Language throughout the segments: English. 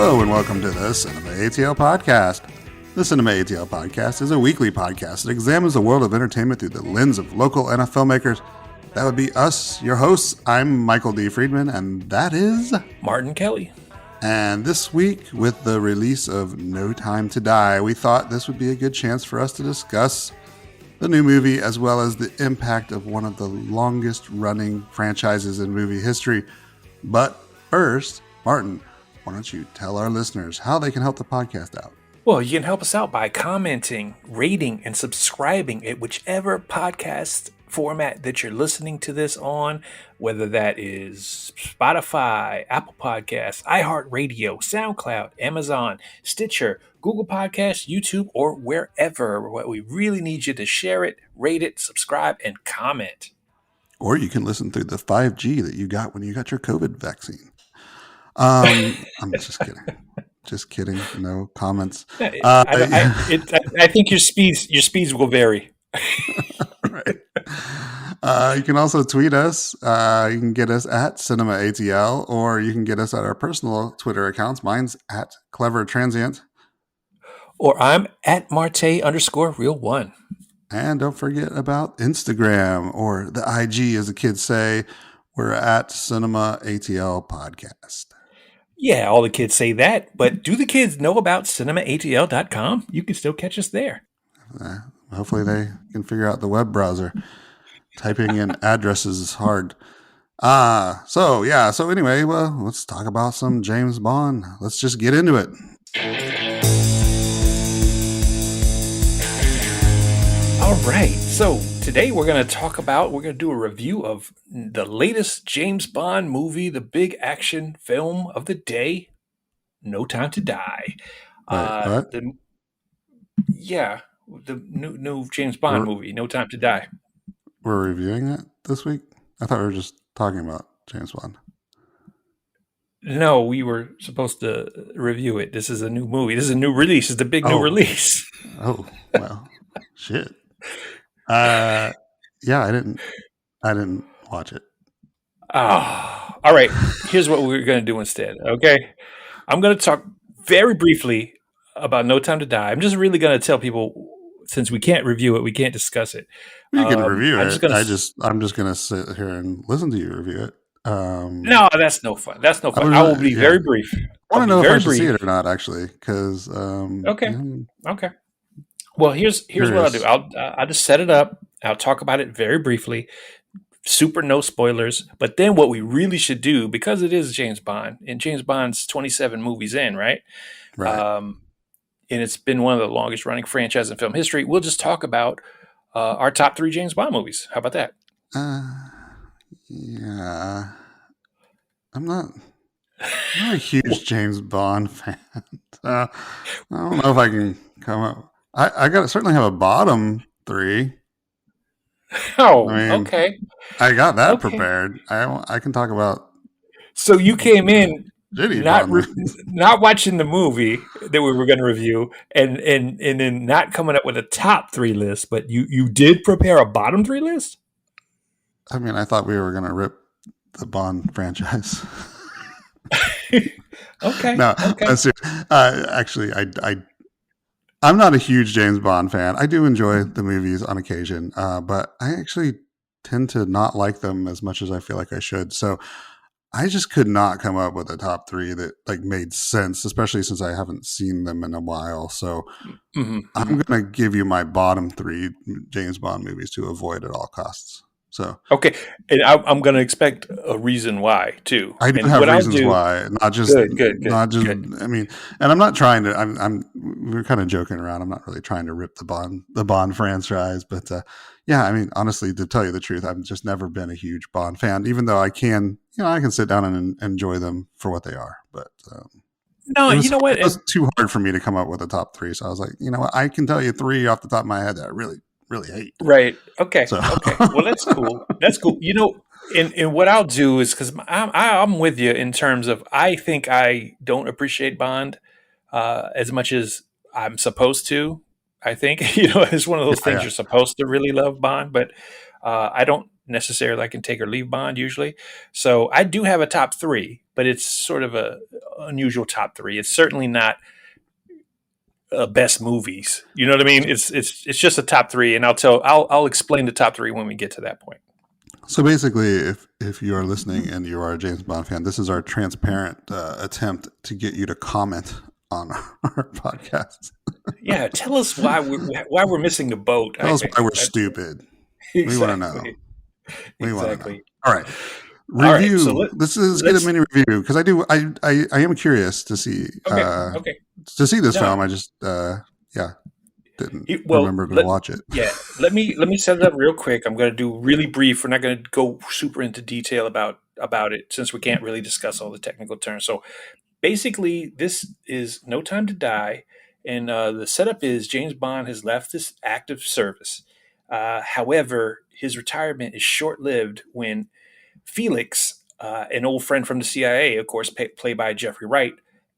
Hello and welcome to the Cinema ATL Podcast. The Cinema ATL Podcast is a weekly podcast that examines the world of entertainment through the lens of local NFL filmmakers. That would be us, your hosts. I'm Michael D. Friedman, and that is... Martin Kelly. And this week, with the release of No Time to Die, we thought this would be a good chance for us to discuss the new movie as well as the impact of one of the longest running franchises in movie history. But first, Martin, why don't you tell our listeners how they can help the podcast out? Well, you can help us out by commenting, rating, and subscribing at whichever podcast format that you're listening to this on, whether that is Spotify, Apple Podcasts, iHeartRadio, SoundCloud, Amazon, Stitcher, Google Podcasts, YouTube, or wherever. What we really need you to share it, rate it, subscribe, and comment. Or you can listen through the 5G that you got when you got your COVID vaccine. I'm just kidding. Just kidding. No comments. I think your speeds will vary. Right. You can also tweet us. You can get us at CinemaATL, or you can get us at our personal Twitter accounts. Mine's at Clever Transient. Or I'm at Marte_Real1. And don't forget about Instagram, or the IG, as the kids say. We're at Cinema ATL Podcast. Yeah, all the kids say that, but do the kids know about cinemaatl.com? You can still catch us there. Hopefully they can figure out the web browser. Typing in addresses is hard. So anyway, well, let's talk about some James Bond. Let's just get into it. All right, so today we're going to do a review of the latest James Bond movie, the big action film of the day, No Time to Die. What? The new James Bond movie, No Time to Die. We're reviewing it this week? I thought we were just talking about James Bond. No, we were supposed to review it. This is a new movie. This is a new release. It's the big new release. Oh, well, shit. I didn't watch it. All right. Here's what we're going to do instead. Okay. I'm going to talk very briefly about No Time to Die. I'm just really going to tell people, since we can't review it, we can't discuss it. You can review it. I'm just going to sit here and listen to you review it. No, that's no fun. I will be very brief. I want to know if I should see it or not, actually, because okay. Well, here's what I'll do. I'll just set it up. I'll talk about it very briefly. Super no spoilers. But then what we really should do, because it is James Bond, and James Bond's 27 movies in, right? Right. And it's been one of the longest running franchises in film history. We'll just talk about our top 3 James Bond movies. How about that? Yeah. I'm not a huge James Bond fan. I don't know if I can come up. I certainly have a bottom 3. Oh, okay. I got that prepared. I can talk about. So you came in not not watching the movie that we were going to review, and then not coming up with a top 3 list, but you did prepare a bottom 3 list. I mean, I thought we were going to rip the Bond franchise. Okay. No, okay. Actually, I'm not a huge James Bond fan. I do enjoy the movies on occasion, but I actually tend to not like them as much as I feel like I should. So I just could not come up with a top 3 that made sense, especially since I haven't seen them in a while. So I'm going to give you my bottom 3 James Bond movies to avoid at all costs. So okay, and I'm going to expect a reason why too. I do have reasons why, not just good. I mean, and I'm not trying to. We're kind of joking around. I'm not really trying to rip the Bond franchise, but I mean, honestly, to tell you the truth, I've just never been a huge Bond fan. Even though I can sit down and enjoy them for what they are. But no, you know what? It was too hard for me to come up with a top 3. So I was like, you know what? I can tell you 3 off the top of my head that I really hate. Right. Okay. Okay. Well, that's cool. That's cool. You know, and what I'll do is, because I'm with you in terms of, I think I don't appreciate Bond as much as I'm supposed to. I think, it's one of those things you're supposed to really love Bond, but I don't necessarily I can take or leave Bond usually. So I do have a top three, but it's sort of a unusual top three. It's certainly not best movies. You know what I mean? It's just a top three, and I'll explain the top three when we get to that point. So basically, if you are listening and you are a James Bond fan, this is our transparent attempt to get you to comment on our podcast. Yeah, tell us why we're missing the boat. Tell I us why think we're that's stupid. We want to know. exactly We want to know. exactly. All right. All right, so Review. Let's get a let's mini review because I am curious to see okay okay this no film. I just yeah didn't well remember to watch it. yeah, let me set it up real quick. I'm going to do really brief. We're not going to go super into detail about it since we can't really discuss all the technical terms. So basically, this is No Time to Die, and the setup is James Bond has left this active service. However, his retirement is short lived when Felix, an old friend from the CIA, of course, played by Jeffrey Wright,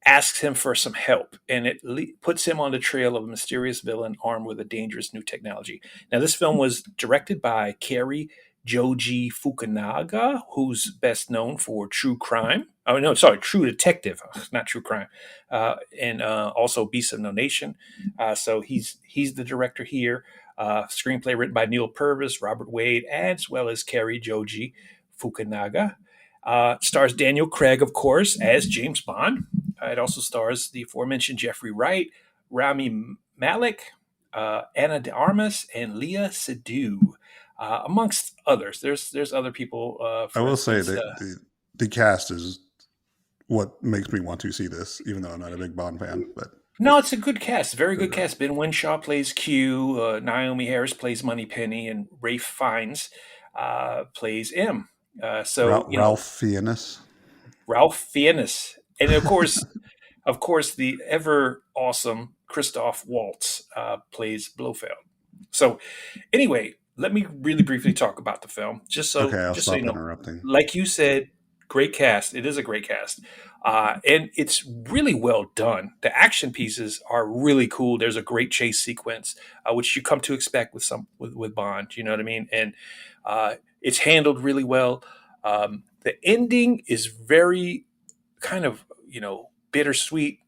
asks him for some help, and it puts him on the trail of a mysterious villain armed with a dangerous new technology. Now, this film was directed by Cary Joji Fukunaga, who's best known for True Crime. Oh no, sorry, True Detective, not True Crime, and also Beasts of No Nation. So he's the director here. Screenplay written by Neil Purvis, Robert Wade, as well as Cary Joji Fukunaga. Stars Daniel Craig, of course, as James Bond. It also stars the aforementioned Jeffrey Wright, Rami Malek, Anna de Armas, and Leah Seydoux, amongst others. There's other people. I For will say instance, that the cast is what makes me want to see this, even though I'm not a big Bond fan. But no, it's a good cast, very good uh, cast. Ben Whishaw plays Q, Naomi Harris plays Moneypenny, and Rafe Fiennes plays M. So Ralph Fiennes. Ralph Fiennes, and of course, the ever awesome Christoph Waltz plays Blofeld. So, anyway, let me really briefly talk about the film, just Okay, so I'll just so you stop know. interrupting. Like you said, great cast. It is a great cast, and it's really well done. The action pieces are really cool. There's a great chase sequence, which you come to expect with Bond. You know what I mean? And it's handled really well. The ending is very kind of bittersweet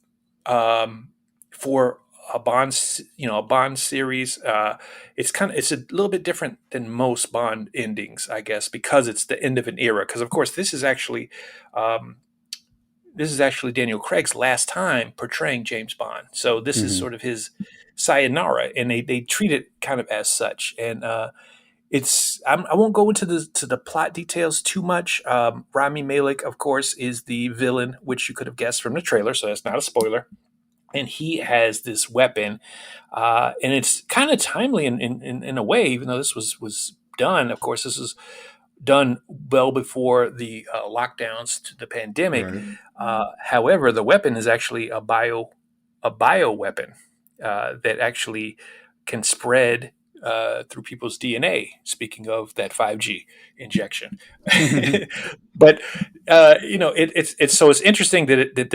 um, for a Bond series. It's a little bit different than most Bond endings, I guess, because it's the end of an era. Because of course um, this is actually Daniel Craig's last time portraying James Bond. So this is Hmm. sort of his sayonara, and they treat it kind of as such. And I won't go into the plot details too much. Rami Malek, of course, is the villain, which you could have guessed from the trailer, so that's not a spoiler. And he has this weapon, and it's kind of timely in a way, even though this was done. Of course, this is done well before the lockdowns to the pandemic. Right. However, the weapon is actually a bio weapon that actually can spread through people's DNA. Speaking of that 5G injection, but it's interesting that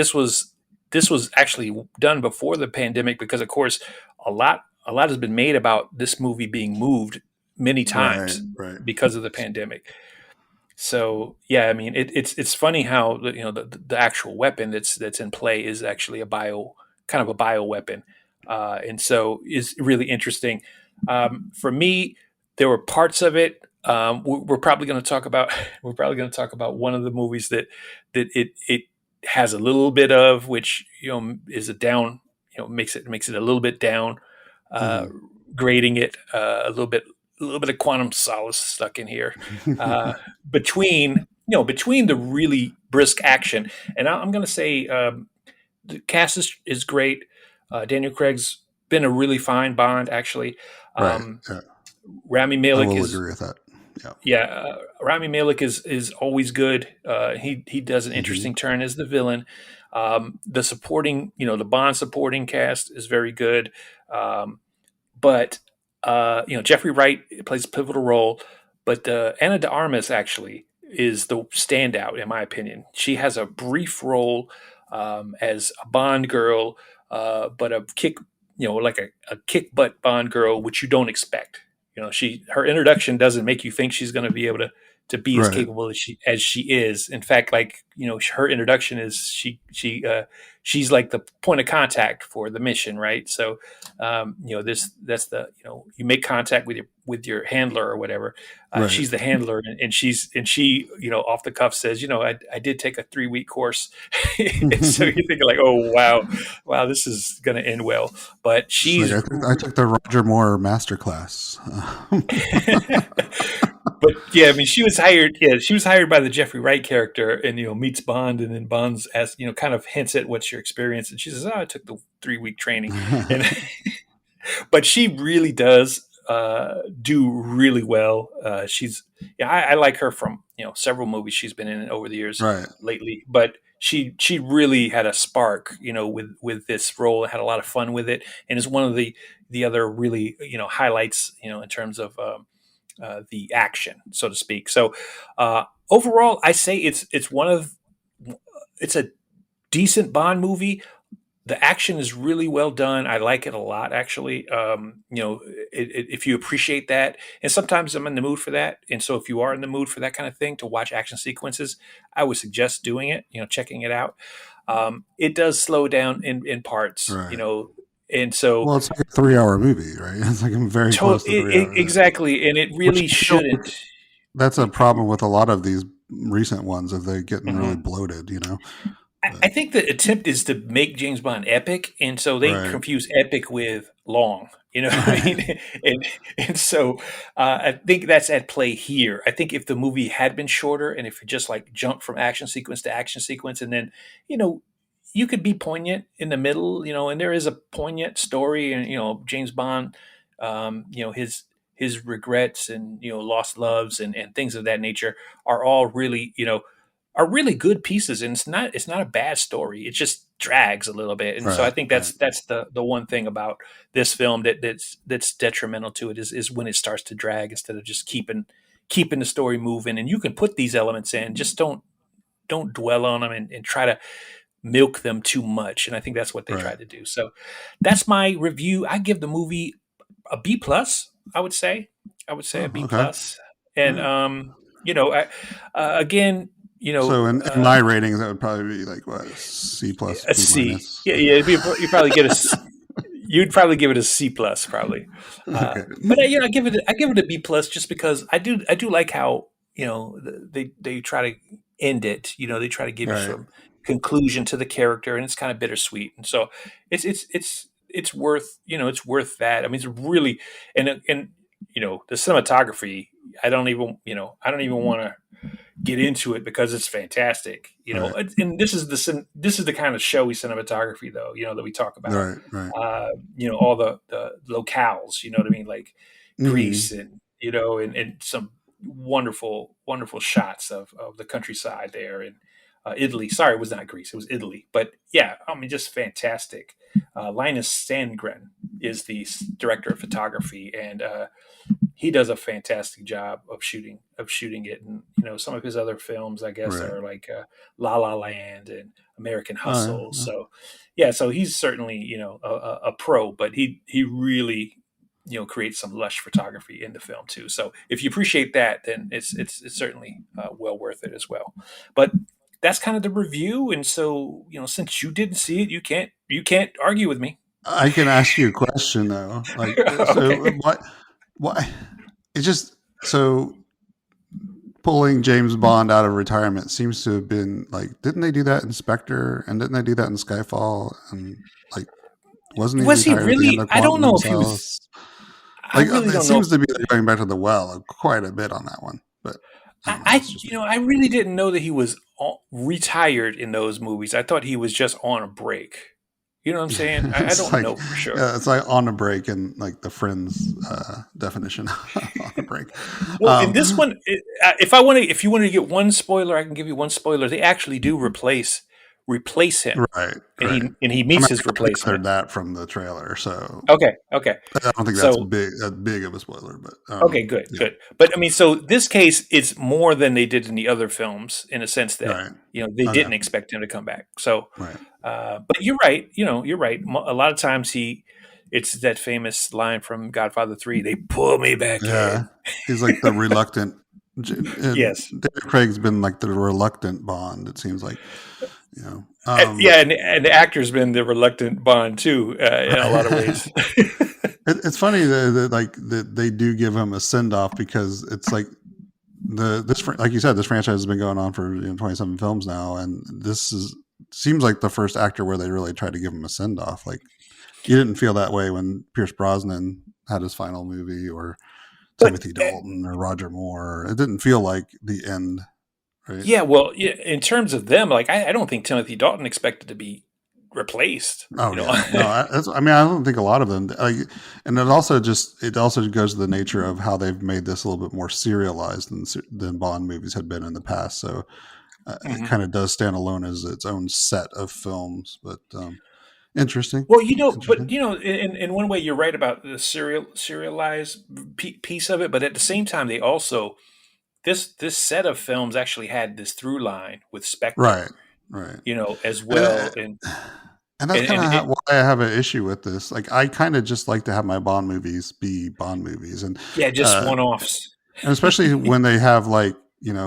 this was actually done before the pandemic because, of course, a lot has been made about this movie being moved many Right. times Right. because of the pandemic. So yeah, I mean, it's funny how the actual weapon that's in play is actually kind of a bio weapon, and so is really interesting. For me, there were parts of it. We're probably going to talk about we're probably going to talk about one of the movies that it has a little bit of, which is a down, makes it a little bit down, uh, Hmm. grading it a little bit of Quantum Solace stuck in here between the really brisk action. And I'm going to say the cast is great. Daniel Craig's been a really fine Bond, actually. Right. Um, Yeah, Rami I Malek will is agree with that. Yeah. yeah, Rami Malek is always good. He does an Hmm. interesting turn as the villain. The supporting, the Bond supporting cast is very good. Um, but Jeffrey Wright plays a pivotal role, but Anna de Armas actually is the standout in my opinion. She has a brief role as a Bond girl, but a kick, like a kick butt Bond girl, which you don't expect. her introduction doesn't make you think she's going to be able to be as Right. capable as she is. In fact, like, her introduction is she's like the point of contact for the mission, right? So, this that's the you make contact with your handler or whatever. Right. She's the handler, and she off the cuff says, I did take a 3-week course, and so you're thinking like, oh wow, this is going to end well. But It's like she's I took the Roger Moore masterclass. but yeah, I mean, she was hired. Yeah, she was hired by the Jeffrey Wright character, and meets Bond, and then Bond's as kind of hints at what's your experience, and she says, "Oh, I took the 3-week training," and but she really does do really well. I like her from several movies she's been in over the years Right. lately, but she really had a spark with this role, had a lot of fun with it, and is one of the other really highlights in terms of the action, so to speak. So overall, I say it's a decent Bond movie. The action is really well done. I like it a lot, actually. If you appreciate that, and sometimes I'm in the mood for that, and so if you are in the mood for that kind of thing to watch action sequences, I would suggest doing it. Checking it out. It does slow down in parts, Right. and so Well, it's like a 3-hour movie, right? It's like very close to 3 hours. exactly, and it Which really I feel shouldn't. like that's a problem with a lot of these recent ones if they're getting really Mhm. bloated, But, I think the attempt is to make James Bond epic, and so they right. confuse epic with long. You know what I Right. mean? And so I think that's at play here. I think if the movie had been shorter, and if it just like jumped from action sequence to action sequence, and then you know you could be poignant in the middle, and there is a poignant story, and James Bond, his regrets and lost loves and things of that nature are all really are really good pieces, and it's not a bad story. It just drags a little bit, and so I Right. think Right. that's the one thing about this film that's detrimental to it is when it starts to drag instead of just keeping the story moving. And you can put these elements in, just don't dwell on them and try to milk them too much. And I think that's what they Right. tried to do. So that's my review. I give the movie a B plus. I would say a Oh, B okay. plus. And Right. again, So in my ratings, that would probably be like what, C plus, a B C. minus. Yeah, yeah. You probably get you'd probably give it a C plus, probably. Okay. But I give it a B plus just because I do like how they try to end it. They try to give you Right. some conclusion to the character, and it's kind of bittersweet. And so it's worth it's worth that. I mean, it's really and the cinematography. I don't even want to get into it because it's fantastic. Right. And this is the kind of showy cinematography, though, that we talk about. Right. Right. All the locales, you know what I mean, like Hmm. Greece, and and some wonderful wonderful shots of the countryside there, and Italy. Sorry, it was not Greece, it was Italy. But yeah, I mean, just fantastic. Linus Sandgren is the director of photography, and he does a fantastic job of shooting it. And some of his other films, I guess, Right. are like La La Land and American Oh, Hustle. yeah. So yeah, so he's certainly a pro, but he really creates some lush photography in the film too. So if you appreciate that, then it's certainly well worth it as well. But that's kind of the review. And so since you didn't see it, you can't argue with me. I can ask you a question though. Like, so Okay. why? It's just so pulling James Bond out of retirement seems to have been like, didn't they do that in Spectre, and didn't they do that in Skyfall, and like, wasn't he Was he retired at the end really? of I don't Quantum know of if he was. Solace? I Like, really it don't know. seems to be like going back to the well quite a bit on that one, but I I, don't know. I That's just you me. know I really didn't know that he was retired in those movies. I thought he was just on a break. You know what I'm saying? I It's don't like, know for sure. yeah, it's like on a break and like the Friends definition on a break. Well, in this one, if you want to get one spoiler, I can give you one spoiler. They actually do replace him, Right, and right. he I mean, meets his I replacement. gathered that from the trailer, so Okay, okay. I don't think that's So big of a spoiler, but okay, good, yeah, good. But I mean, so this case, it's more than they did in the other films in a sense that right, they okay, didn't expect him to come back. So, right, but you're right. You're right. A lot of times It's that famous line from Godfather 3, they pull me back Yeah, in. he's like the reluctant. Yes. David Craig's been like the reluctant Bond. It seems like, you know. Yeah, and the actor's been the reluctant Bond too, in a lot of ways. It's funny that they do give him a send off because it's like like you said, this franchise has been going on for 27 films now, and this is seems like the first actor where they really tried to give him a send off. Like you didn't feel that way when Pierce Brosnan had his final movie, or But Timothy Dalton, or Roger Moore. It didn't feel like the end, right? yeah, well, yeah, in terms of them, like I don't think Timothy Dalton expected to be replaced. Oh yeah, no. I mean, I don't think a lot of them. Like, and it also goes to the nature of how they've made this a little bit more serialized than Bond movies had been in the past. So it Mhm. kind of does stand alone as its own set of films. But interesting, Well, but interesting. in one way, you're right about the serialized piece of it, but at the same time, they also this set of films actually had this through line with Spectre, Right, right. as And, well, and and that's and, kind and of it, why I have an issue with this. Like, I kind of just like to have my Bond movies be Bond movies, yeah, just uh, one offs. and especially when they have like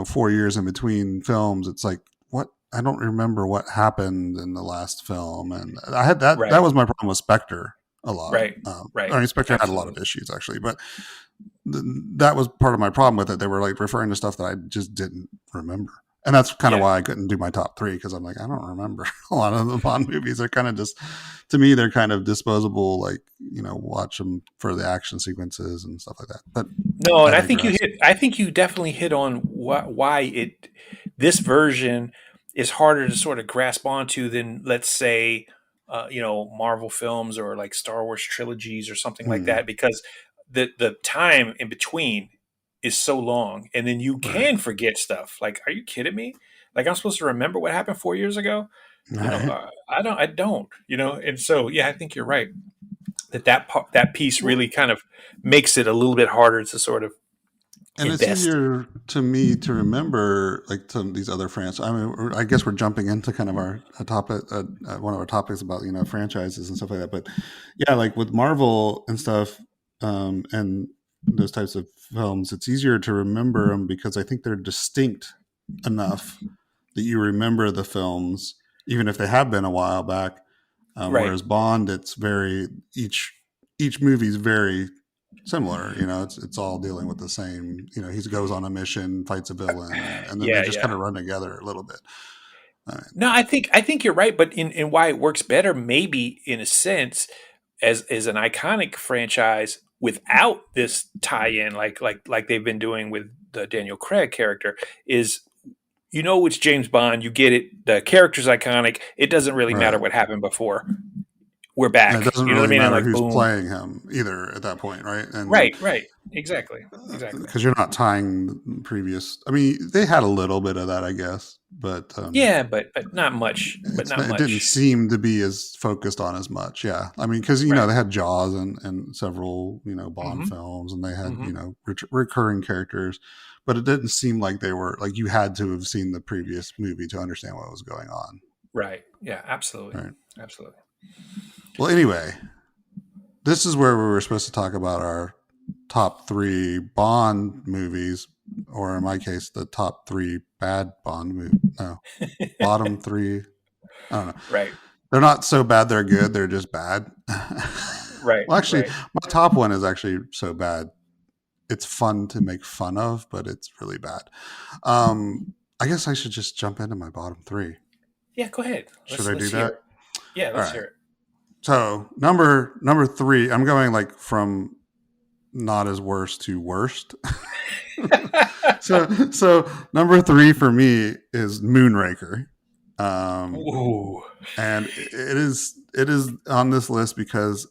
4 years in between films. It's like, what, I don't remember what happened in the last film, and I had that Right, was my problem with Spectre a lot. right, I right, mean, Spectre had a lot of absolutely. issues actually, but that was part of my problem with it. They were like referring to stuff that I just didn't remember. And that's kind of Yeah, why I couldn't do my top three, because I'm like, I don't remember a lot of the Bond movies. They're kind of just, to me, they're kind of disposable. Like, watch them for the action sequences and stuff like that. But no, I and I think digress. I think you definitely hit on why this version is harder to sort of grasp onto than, let's say, Marvel films or like Star Wars trilogies or something like Hmm. that, because the time in between is so long, and then you Right. can forget stuff. Like, are you kidding me? Like, I'm supposed to remember what happened 4 years ago? Right. I don't. And so yeah, I think you're right that piece Well, really kind of makes it a little bit harder to sort of and it's invest. easier to me to remember like some of these other franchises. I mean, I guess we're jumping into kind of our a topic, one of our topics about franchises and stuff like that. But yeah, like with Marvel and stuff, and those types of films, it's easier to remember them because I think they're distinct enough that you remember the films, even if they have been a while back. Right. Whereas Bond, it's very each movie's very similar. It's all dealing with the same. He goes on a mission, fights a villain, and then they Yeah, just kind yeah. of run together a little bit. No, I think you're right, but in why it works better, maybe in a sense, as an iconic franchise without this tie-in, like they've been doing with the Daniel Craig character, is it's James Bond, you get it, the character's iconic, it doesn't really matter Right. what happened before. We're And it back. doesn't You know what I really mean? And matter like who's boom. playing him either at that point, right? And Right, right. Exactly. Exactly. because you're not tying the previous. I mean, they had a little bit of that, I guess, but Yeah, but not much. But not it didn't much. seem to be as focused on as much. Yeah, I mean, because Right. they had Jaws and several Bond Mhm. films, and they had Mhm. recurring characters, but it didn't seem like they were like you had to have seen the previous movie to understand what was going on. Right. Yeah, absolutely. Right. Absolutely. Well, anyway, this is where we were supposed to talk about our top three Bond movies, or in my case, the top three bad Bond movies. No, bottom three. I don't know. Right. They're not so bad they're good. They're just bad. Right. Well, actually, Right. my top one is actually so bad. It's fun to make fun of, but it's really bad. Um, I guess I should just jump into my bottom three. Yeah, go ahead. Should Let's I do let's hear that? it. Yeah, All let's right. hear So number three, I'm going like from not as worst to worst. it. So number three for me is Moonraker. Um, Ooh. and it is on this list because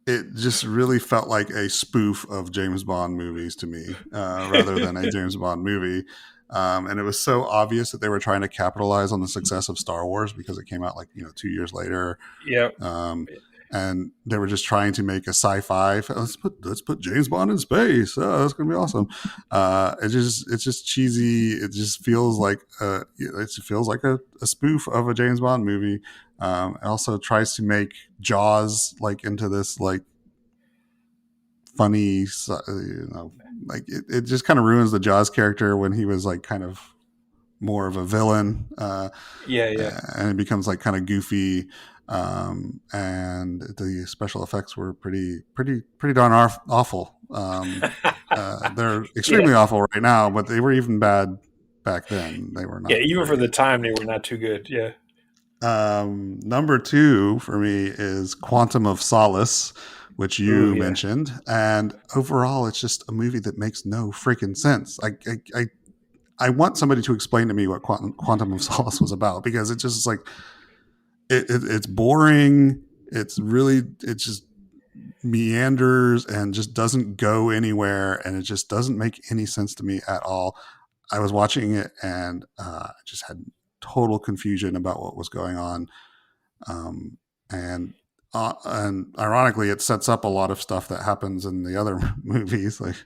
it just really felt like a spoof of James Bond movies to me, rather than a James Bond movie. And it was so obvious that they were trying to capitalize on the success of Star Wars because it came out like 2 years later, Yep. um, and they were just trying to make a sci-fi. Let's put James Bond in space. Oh, that's gonna be awesome. It's just cheesy. It just feels like a spoof of a James Bond movie. It also tries to make Jaws like into this like funny, like it just kind of ruins the Jaws character when he was like kind of more of a villain, Yeah, yeah. and it becomes like kind of goofy. And the special effects were pretty darn awful. They're Yeah. extremely awful right now, but they were even bad back then. They were Yeah, not even very for the good. time they were not too good. Yeah. Number two for me is Quantum of Solace, which Ooh, you yeah. mentioned, and overall, it's just a movie that makes no freaking sense. I want somebody to explain to me what Quantum of Solace was about, because it's just like it's boring. It just meanders and just doesn't go anywhere, and it just doesn't make any sense to me at all. I was watching it and just had total confusion about what was going on, um, and ironically, it sets up a lot of stuff that happens in the other movies, like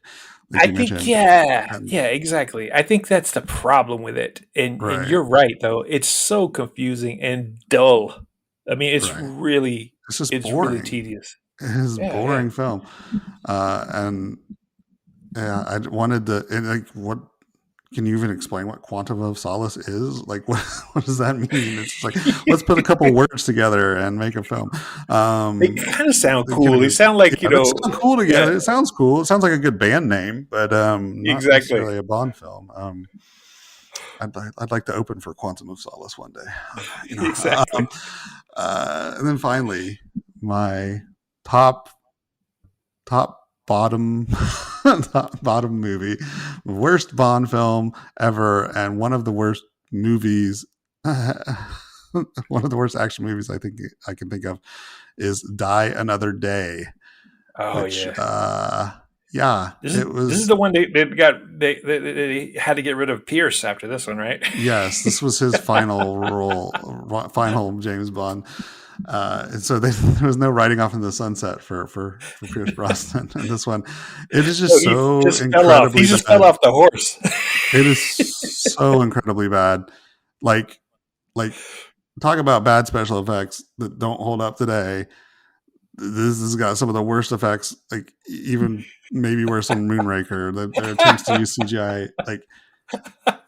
I you think, mentioned. yeah, And yeah, exactly. I think that's the problem with it. And right, you're right though. It's so confusing and dull. I mean, right, it's just it's really boring. tedious. It's a Yeah, yeah. boring film, and yeah, I wanted to. And like, what can you even explain what Quantum of Solace is? Like, what does that mean? It's just like, let's put a couple words together and make a film. They Um, kind of sound they kind cool. They of, sound like, yeah, they sound cool yeah, together. It sounds cool. It sounds like a good band name, but not exactly. necessarily a Bond film. I'd like to open for Quantum of Solace one day, you know. Exactly. And then finally, my top top bottom top bottom movie, worst Bond film ever, and one of the worst movies. One of the worst action movies I think I can think of is Die Another Day, Oh which yeah. yeah, it This is was. the one they had to get rid of Pierce after this one, right? Yes, this was his final role, final James Bond. And so there was no riding off in the sunset for Pierce Brosnan. And this one, it is No, just he so just fell off. He incredibly just fell bad. off the horse. It is so incredibly bad. Like, like talk about bad special effects that don't hold up today. This has got some of the worst effects, like even maybe worse than Moonraker. Their attempts to use CGI, like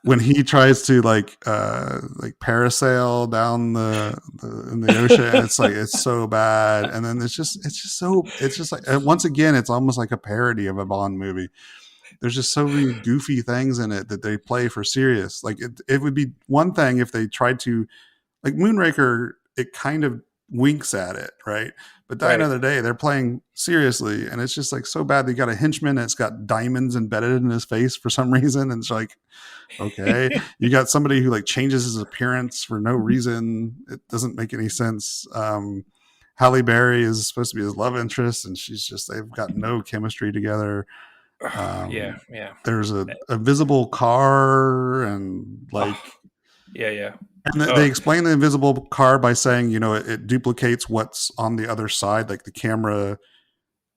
when he tries to like parasail down the in the ocean, it's like it's so bad. And then it's just like, and once again, it's almost like a parody of a Bond movie. There's just so many goofy things in it that they play for serious. Like it would be one thing if they tried to, like Moonraker, it kind of winks at it, right? But Die Right. Another Day, they're playing seriously, and it's just like so bad. They got a henchman that's got diamonds embedded in his face for some reason, and it's like, okay, you got somebody who like changes his appearance for no reason. It doesn't make any sense. Halle Berry is supposed to be his love interest, and they've got no chemistry together. Yeah, Um, yeah. there's a visible car, and Oh, like, yeah, yeah. and they Oh, explain the invisible car by saying, it duplicates what's on the other side. Like the camera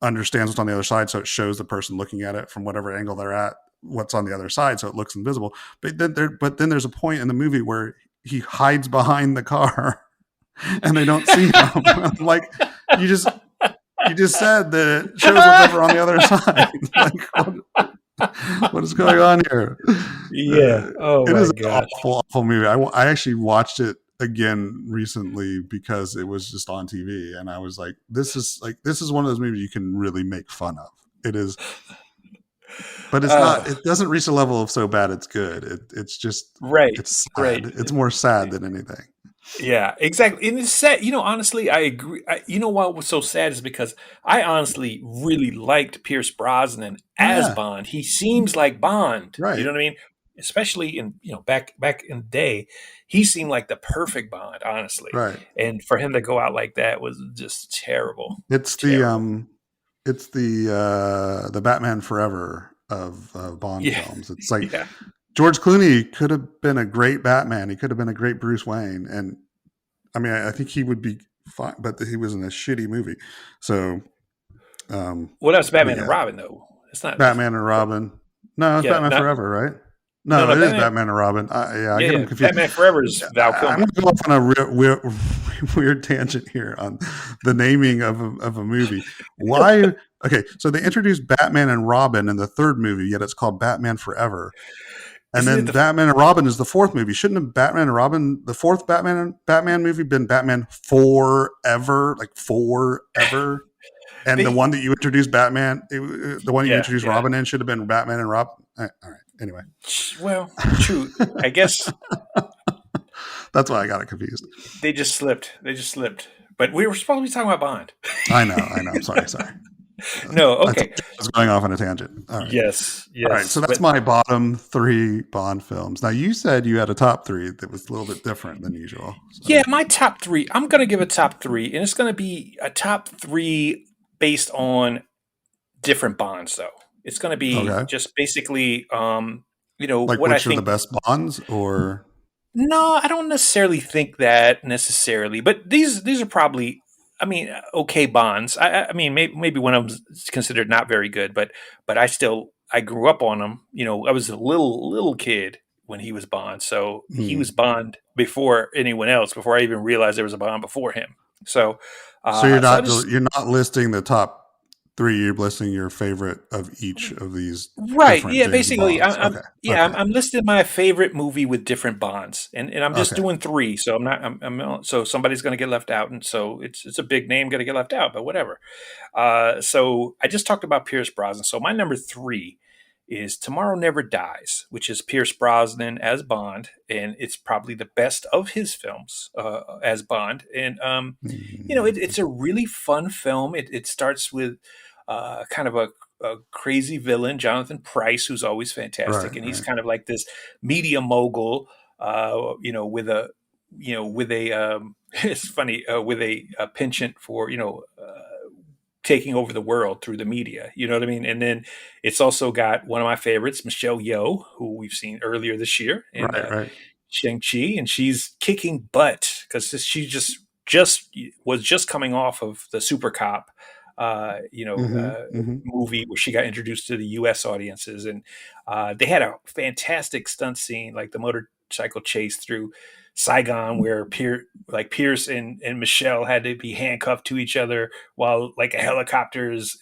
understands what's on the other side, so it shows the person looking at it from whatever angle they're at what's on the other side, so it looks invisible. But then there's a point in the movie where he hides behind the car, and they don't see him. Like, you just you just said that it shows whatever on the other side. Like, what is going on here? yeah. Oh It my is an gosh. awful movie. I actually watched it again recently because it was just on TV, and I was like, this is one of those movies you can really make fun of. It is, but it's not. Uh, It doesn't reach the level of so bad it's good. It's just, right, it's right. sad. It's more sad than anything. Yeah, exactly. And it's sad. Honestly, I agree. What was so sad is because I honestly really liked Pierce Brosnan Oh as yeah, Bond. He seems like Bond. You right, know what I mean? Especially in back in the day, he seemed like the perfect Bond, honestly. right. And for him to go out like that was just terrible, It's the terrible. um, it's the Batman Forever of Bond Yeah, films. It's like yeah. George Clooney could have been a great Batman. He could have been a great Bruce Wayne, and I mean, I think he would be fine, but he was in a shitty movie. So, Well, that's but Batman and yeah, Robin, though. It's not. Batman and Robin. No, it's Yeah, Batman not Forever, right? No, No, no, it is Batman. Batman and Robin. Yeah, I Yeah, get them yeah. confused. Batman Forever is Val I'm Kilmer. going to go off on a weird tangent here on the naming of a movie. Why? Okay, so they introduced Batman and Robin in the third movie, yet it's called Batman Forever. And Isn't it then the Batman and Robin is the fourth movie. Shouldn't have Batman and Robin, the fourth Batman movie, been Batman Forever, like forever? And the they? one that you introduced the one you Yeah, introduced yeah. Robin in should have been Batman and Robin. All right. Anyway, Well, true. I guess that's why I got it confused. they just slipped. They just slipped. But we were supposed to be talking about Bond. I know. I'm sorry. No, I okay. told you I was going off on a tangent. All right. Yes, All right. yes. So that's But my bottom three Bond films. Now, you said you had a top three that was a little bit different than usual. yeah, So, my top three. I'm gonna give a top three, and it's gonna be a top three based on different bonds, though. It's gonna be okay. just basically, Like, what I which are the think. best Bonds or. No, I don't necessarily think that necessarily, but these are probably, I mean, okay bonds. I mean, maybe one of them's considered not very good, but I grew up on them. I was a little kid when he was Bond, so he was Hmm. Bond before anyone else. Before I even realized there was a Bond before him. So, So so I just you're not listing the top three. You're listing your favorite of each of these right, different yeah. James Basically, Bonds. I'm Okay. yeah, Okay. I'm listing my favorite movie with different bonds, and I'm just Okay. doing three. So I'm not. So somebody's going to get left out, and so it's a big name going to get left out, but whatever. So I just talked about Pierce Brosnan. So my number three is Tomorrow Never Dies, which is Pierce Brosnan as Bond, and it's probably the best of his films as Bond. And Mhm. it's a really fun film. It starts with kind of a crazy villain, Jonathan Pryce, who's always fantastic, Right. and he's Right. kind of like this media mogul, with a it's funny, with a penchant for taking over the world through the media. You know what I mean? And then it's also got one of my favorites, Michelle Yeoh, who we've seen earlier this year in Right. Right. Shang-Chi, and she's kicking butt because she just was just coming off of the Super Cop, Mm-hmm. Mm-hmm. movie where she got introduced to the U.S. audiences, and they had a fantastic stunt scene, like the motorcycle chase through Saigon, where Pierce and Michelle had to be handcuffed to each other while like a helicopter is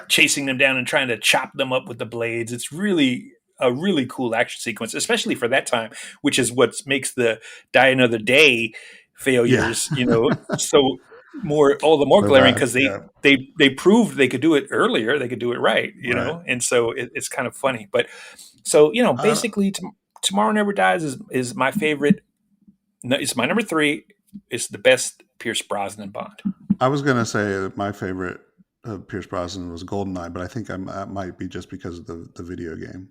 chasing them down and trying to chop them up with the blades. It's really a really cool action sequence, especially for that time, which is what makes the Die Another Day Yeah. failures, so all the more So glaring bad. because they Yeah. they they proved they could do it earlier, they could do it right, Right. and so it's kind of funny. But so Uh, basically, Tomorrow Never Dies is my favorite. No, it's my number three. It's the best Pierce Brosnan Bond. I was gonna say that my favorite of Pierce Brosnan was Goldeneye, but I think that might be just because of the video game.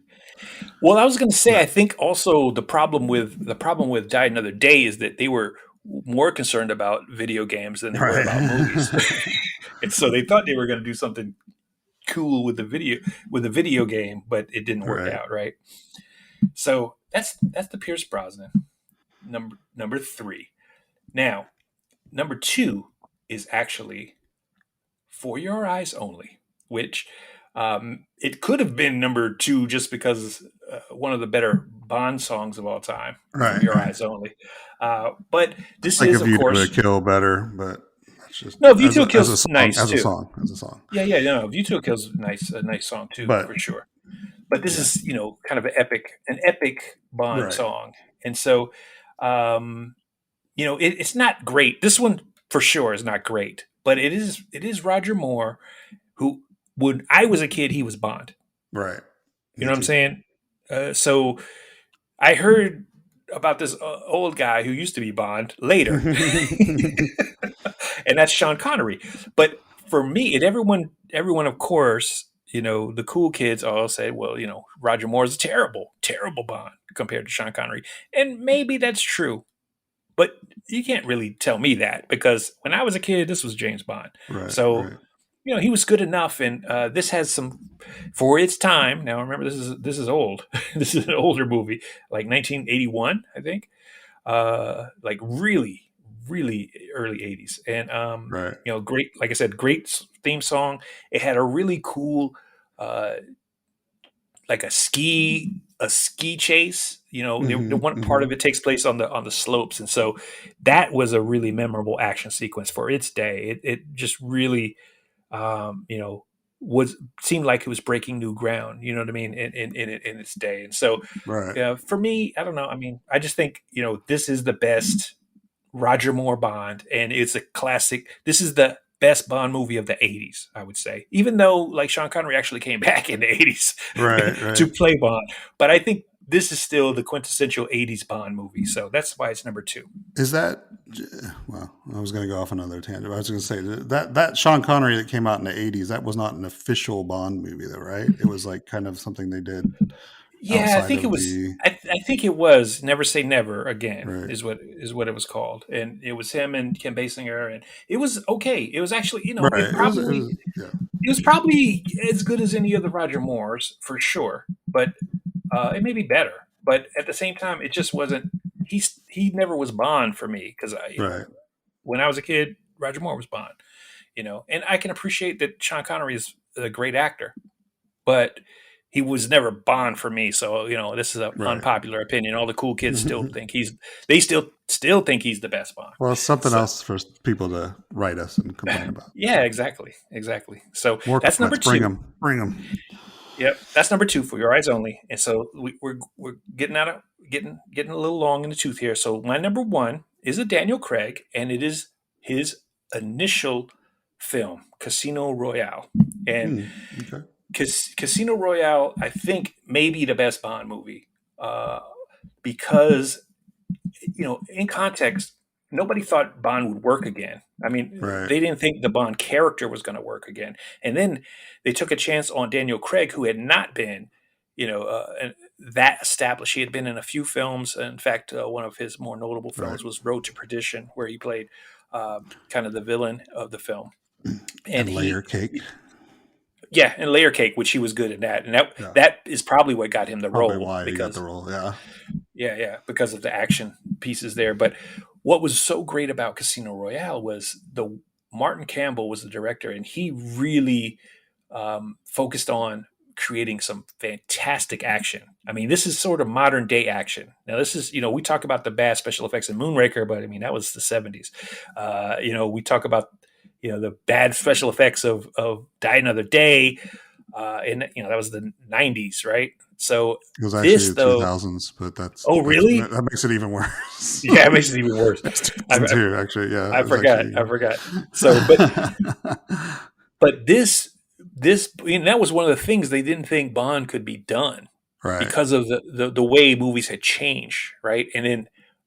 Well, I was going to say, I But think also the problem with Die Another Day is that they were more concerned about video games than they were right. about movies, and so they thought they were going to do something cool with the video game, but it didn't work Right. out, right? So that's the Pierce Brosnan number three. Now, number two is actually For Your Eyes Only, which it could have been number two just because one of the better Bond songs of all time, For Right. Your Right. Eyes Only. But this Like is, a of View to a course, Kill better, but that's just no, View to a Kill's nice as a too. song as a song. Yeah, yeah, no, View to a Kill's nice, a nice song too, But for sure. But this yeah. is, kind of an epic Bond Right. song, and so, it's not great. This one for sure is not great, but it is Roger Moore who when I was a kid, he was Bond. Right. You Me know what I'm too. saying? So I heard about this old guy who used to be Bond later, and that's Sean Connery. But for me, and everyone, of course, the cool kids all say, well, Roger Moore is a terrible, terrible Bond compared to Sean Connery, and maybe that's true. But you can't really tell me that because when I was a kid, this was James Bond. Right. So Right. he was good enough, and this has some for its time. Now, remember, this is old. This is an older movie, like 1981, I think. Like really, really early 80s, and Right. great. Like I said, great theme song. It had a really cool, uh, like a ski chase. The Hmm. one part of Hmm. it takes place on the slopes, and so that was a really memorable action sequence for its day. It just really, you know, was seemed like it was breaking new ground. You know what I mean? In its day, and so Right. for me, I don't know. I mean, I just think this is the best Roger Moore Bond, and it's a classic. This is the best Bond movie of the '80s, I would say. Even though, like, Sean Connery actually came back in the '80s Right. to Right. play Bond, but I think this is still the quintessential '80s Bond movie. So that's why it's number two. Is that well? I was going to go off another tangent. I was going to say that Sean Connery that came out in the '80s. That was not an official Bond movie, though, right? It was like kind of something they did Yeah, I outside think it of was. the I think it was "Never Say Never Again" right. is what it was called, and it was him and Kim Basinger, and it was okay. It was actually, Right. It was yeah. it was probably as good as any of the Roger Moores for sure, but it may be better. But at the same time, it just wasn't. He never was Bond for me because Right. when I was a kid, Roger Moore was Bond. And I can appreciate that Sean Connery is a great actor, but he was never Bond for me. So this is an Right. unpopular opinion. All the cool kids they still think he's the best Bond. Well, it's something So else for people to write us and complain about. yeah, So exactly. So more that's number comments. Bring two. them. Bring them. Yep, that's number two for your eyes only. And so we're getting out of getting a little long in the tooth here. So my number one is a Daniel Craig, and it is his initial film, Casino Royale. And Okay. Casino Royale, I think, may be the best Bond movie uh, because in context, nobody thought Bond would work again. I mean, Right. they didn't think the Bond character was going to work again. And then they took a chance on Daniel Craig, who had not been, that established. He had been in a few films. In fact, one of his more notable Right. films was Road to Perdition, where he played kind of the villain of the film. And And layer cake. yeah, and Layer Cake, which he was good at that, and that Yeah. that is probably what got him the Probably role why he got the because role. Yeah. yeah, because of the action pieces there. But what was so great about Casino Royale was the Martin Campbell was the director, and he really focused on creating some fantastic action. I mean, this is sort of modern day action. Now, this is we talk about the bad special effects in Moonraker, but I mean that was the '70s. We talk about the bad special effects of Die Another Day, and that was the '90s, right? So It was actually this the though. 2000s, but Oh, really? that makes it even worse. Yeah, it makes it even worse. That's I, I, 2002, actually. Yeah, I it was forgot. actually I forgot. So, but this that was one of the things they didn't think Bond could be done right, because of the way movies had changed, right? And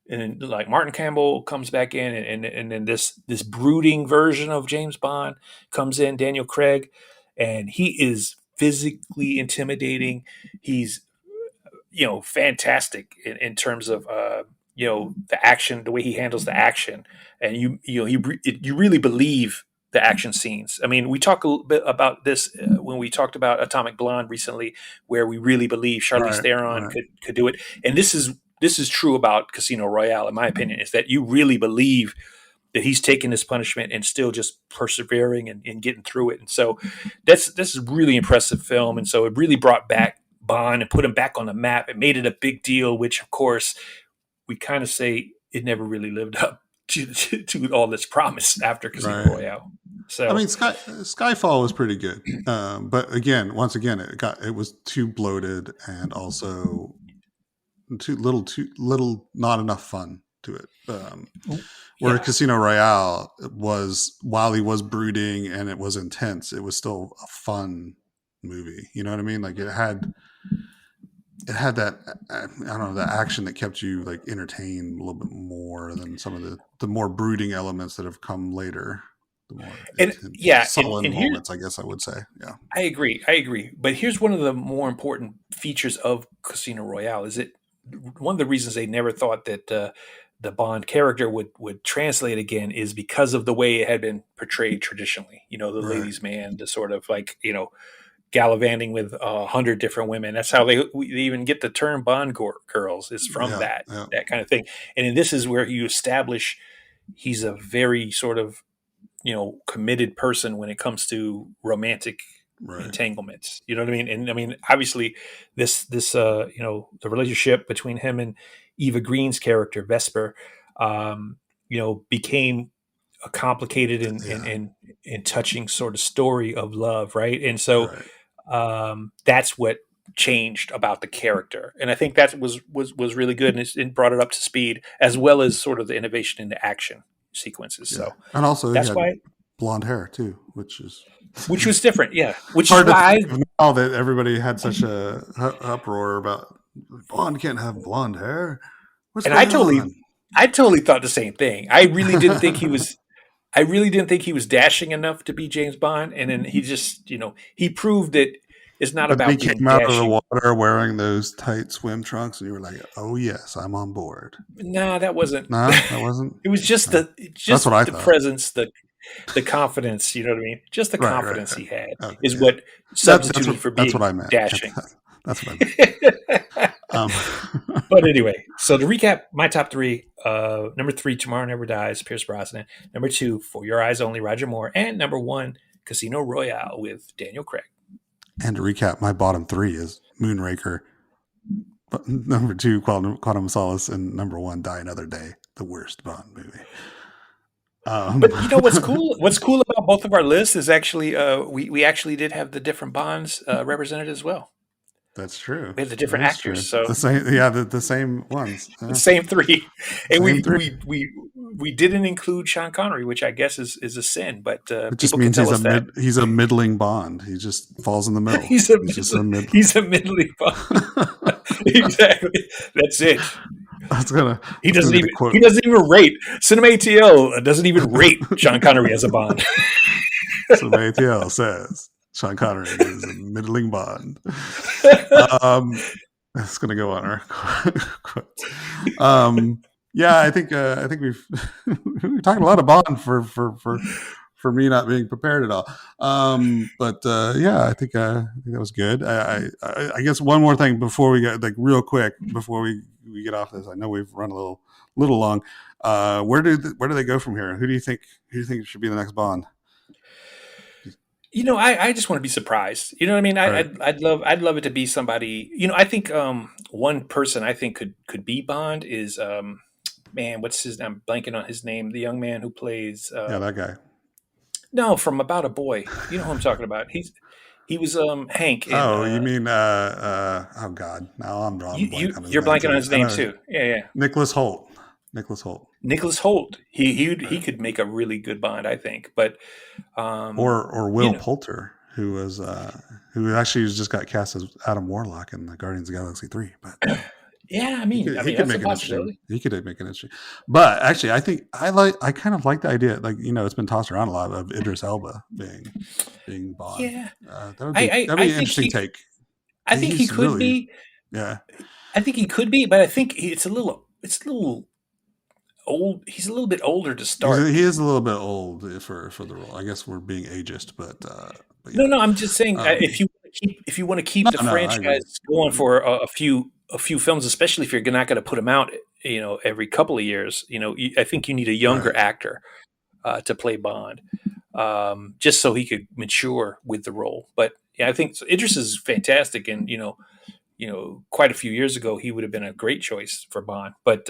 then like Martin Campbell comes back in, and then this brooding version of James Bond comes in, Daniel Craig, and he is physically intimidating. He's fantastic in terms of the action, the way he handles the action, and you really believe the action scenes. I mean, we talked a little bit about this when we talked about Atomic Blonde recently, where we really believe Charlize right, Theron right, could do it, and this is true about Casino Royale, in my opinion, is that you really believe that he's taking this punishment and still just persevering and getting through it. And so this is a really impressive film. And so it really brought back Bond and put him back on the map. It made it a big deal, which of course we kind of say it never really lived up to all this promise after Casino right. Royale. I So mean, Skyfall was pretty good, but again, once again, it was too bloated and also too little, not enough fun to it. Where yeah. Casino Royale was, while he was brooding and it was intense, it was still a fun movie. You know what I mean? Like it had that I don't know, the action that kept you like entertained a little bit more than some of the more brooding elements that have come later. The more And yeah, sullen and here moments, I guess I would say. Yeah. I agree. I agree. But here's one of the more important features of Casino Royale is it one of the reasons they never thought that the Bond character would translate again is because of the way it had been portrayed traditionally. The Right. ladies' man, the sort of like gallivanting with 100 different women. That's how they even get the term Bond girls is from Yeah. that Yeah. that kind of thing. And then this is where you establish he's a very sort of committed person when it comes to romantic Right. entanglements. You know what I mean? And I mean, obviously, this the relationship between him and Eva Green's character Vesper, became a complicated and Yeah. and touching sort of story of love, right? And so Right. that's what changed about the character, and I think that was really good, and it brought it up to speed, as well as sort of the innovation in the action sequences. Yeah. So And also he that's had why, blonde hair too, which is which was different, yeah. Which is hard to why think of now that everybody had such a uproar about Bond can't have blonde hair. What's and I going totally, on? I totally thought the same thing. I really didn't think he was. I really didn't think he was dashing enough to be James Bond, and then he just, he proved that it's not But then he about being came out of the dashing. water wearing those tight swim trunks, and you were like, "Oh yes, I'm on board." No, that wasn't. No, that wasn't. It was just No. That's what I the thought. presence, the confidence. You know what I mean? Just the Right, right, confidence right. he had Okay, is yeah. what substituted for That's what being I meant. dashing. That's what I meant. Um, But anyway, so to recap, my top three: number three, Tomorrow Never Dies, Pierce Brosnan; number two, For Your Eyes Only, Roger Moore; and number one, Casino Royale with Daniel Craig. and to recap, my bottom three is Moonraker, but number two, Quantum of Solace, and number one, Die Another Day, the worst Bond movie. But you know what's cool? What's cool about both of our lists is actually we actually did have the different Bonds represented as well. That's true. We had the That different is actors, true. so The same, yeah, the same ones. the same three, and Same we three. we we didn't include Sean Connery, which I guess is a sin, but It just people can means tell us that he's a middling Bond. He just falls in the middle. he's a He's just a mid. he's a middling Bond. Exactly, that's it. That's gonna He that's doesn't gonna be even the quote. he doesn't even rate Cinema ATL doesn't even rate Sean Connery as a Bond. So ATL says Sean Connery is a middling Bond. That's gonna go on our quotes. Yeah, I think we're talking a lot of Bond for me not being prepared at all. But yeah, I think that was good. I guess one more thing before we get real quick before we get off this. I know we've run a little long. Where do they go from here? Who do you think should be the next Bond? I just want to be surprised. You know what I mean? Right. I'd love it to be somebody. I think one person I think could be Bond is man, what's his? I'm blanking on his name. The young man who plays Yeah, that guy. no, from About a Boy. You know who I'm talking about? He was Hank in. Oh, you mean oh God, now I'm drawing a blank on his You're name blanking on too. his I name know too. Yeah. Nicholas Holt. Nicholas Holt. Nicholas Holt. He Right. could make a really good Bond, I think. But Or Will Poulter, who was who actually just got cast as Adam Warlock in the Guardians of the Galaxy 3. But yeah, I mean he could that's a make an interesting. possibility. He could make an interesting. But actually, I think I kind of like the idea. It's been tossed around a lot of Idris Elba being Bond. Yeah, That'd be I an think interesting take. I think he He's could really be. yeah. I think he could be, but I think it's a little old. He's a little bit older to start. He is a little bit old for the role. I guess we're being ageist, but yeah. No, I'm just saying Um, if you want to keep the no, I agree. franchise going for a few films, especially if you're not going to put them out, every couple of years. I think you need a younger Right. actor to play Bond, just so he could mature with the role. But yeah, I think Idris is fantastic, and quite a few years ago he would have been a great choice for Bond. But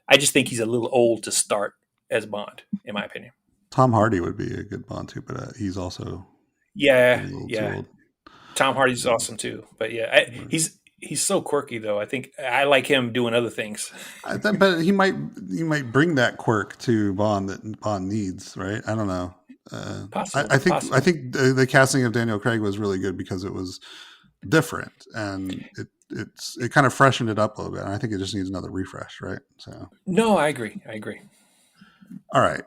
I just think he's a little old to start as Bond, in my opinion. Tom Hardy would be a good Bond too, but he's also Yeah, a little too yeah. old. Tom Hardy's awesome too, but yeah, he's so quirky though. I think I like him doing other things. But he might bring that quirk to Bond that Bond needs, right? I don't know. Possible, I think possible. the casting of Daniel Craig was really good because it was different and it kind of freshened it up a little bit. And I think it just needs another refresh, right? So No, I agree. all right.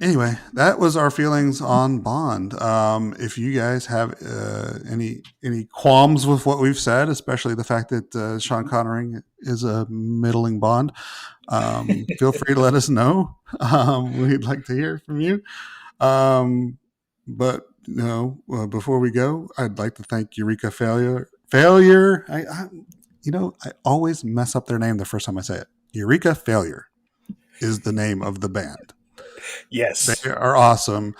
Anyway, that was our feelings on Bond. If you guys have any qualms with what we've said, especially the fact that Sean Connery is a middling Bond, feel free to let us know. We'd like to hear from you. But before we go, I'd like to thank Eureka Failure. I always mess up their name the first time I say it. Eureka Failure is the name of the band. Yes, They are awesome.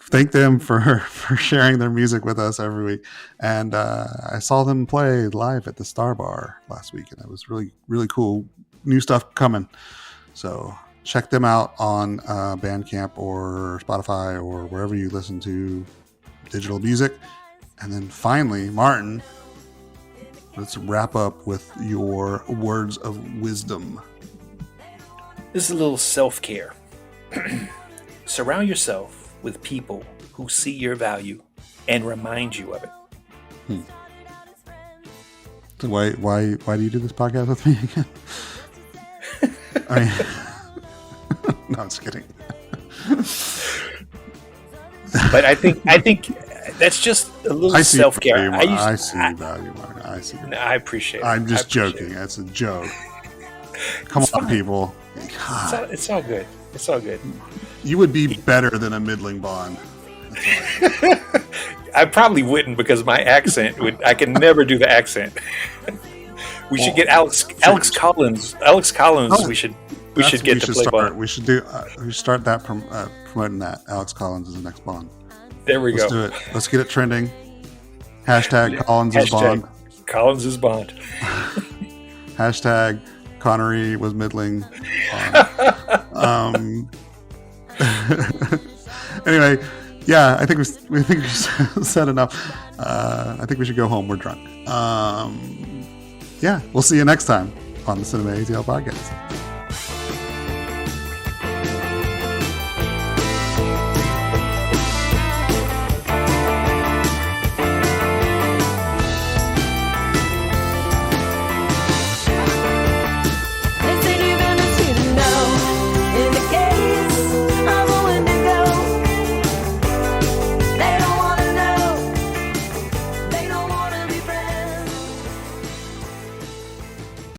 thank them for sharing their music with us every week. And I saw them play live at the Star Bar last week, and it was really, really cool. New stuff coming. So check them out on Bandcamp or Spotify or wherever you listen to digital music. And then finally, Martin, let's wrap up with your words of wisdom. This is a little self-care. Surround yourself with people who see your value and remind you of it. So why do you do this podcast with me again? I mean, no, I'm just kidding. But I think that's just a little self-care. I see value, Martin. I see. I appreciate it. I'm just joking. That's a joke. Come on, people. It's all good. It's all good. You would be better than a middling Bond. I probably wouldn't because my accent I can never do the accent. We should get Alex Collins. Alex Collins. We should get to play Bond. We should start that promoting that. Alex Collins is the next Bond. There we go. Let's do it. Let's get it trending. Hashtag Collins is Bond. Collins is Bond. Hashtag Connery was middling. Anyway, yeah, I think we said enough. I think we should go home. We're drunk. Yeah, we'll see you next time on the Cinema ATL podcast.